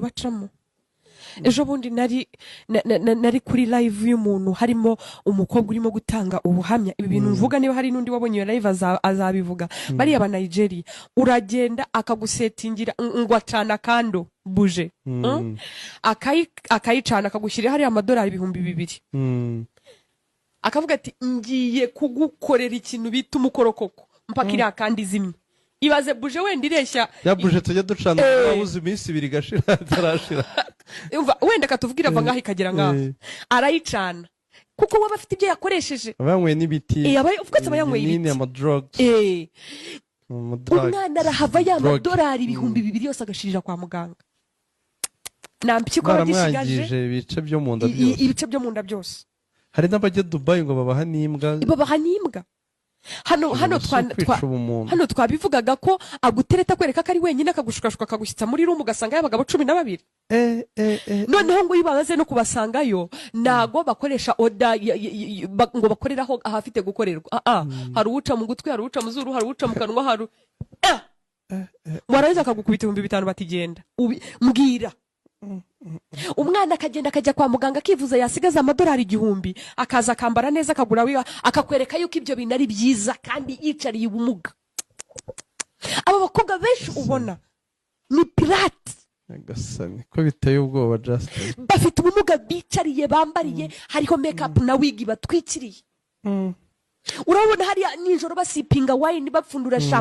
bacamo ejo bundi nari kuri live y'umuntu harimo umukobwa urimo gutanga ubuhamya ibi bintu mvuga niba hari nundi wabonye iyo live azabivuga bari aba Nigeria uragenda akagusetingira ngo acana kando buje akayicana akagushyira hari amadolari 2,000 akavuga ati ngiye kugukorera ikintu bita umukorokoko mpaka iri akandi zimwe ibaze buje wenda ireshya ya buje tujya ducana abuze iminsi 2 gashira tarashira wenda katuvugira ava ngaho ikagera ngaho arayicana kuko waba afite ibyo yakoresheje abanywe n'ibiti ufite abayanywe ibiti ama drugs umwana arahava ya madolari 2,000 yose agashirira kwa muganga nampyiko bagishigaje ibice byo mu nda byose ibice byo mu nda byose hari n'abajye Dubai ngo babaha n'imbwa hano twabivugaga ko agutereta kwereka ko ari wenyine akagushukashuka akagushyitsa muri rumu ugasanga y'abagabo 12 noneho ngo yibabaze no kubasangayo nago bakoresha oda ngo bakoreraho ahafite gukorerwa hari uwuca mu gutwi hari uwuca mu zuru hari uwuca mu kanwa hari warangiza akagukubita 5,000 batigenda mbwira umwana akagenda akajya kwa muganga akivuza yasigaza amadolari 1,000 akaza akambara neza akagura wiwa akakwereka yuko ibyo bintu ari byiza kandi yicariye ubumuga aba bakobwa benshi ubona ni pirate agasani ko biteye ubwoba Justin bafite ubumuga bicariye bambariye hariho makeup na wig batwikiriye urabona hari nijoro basipinga wine bapfundura shampoo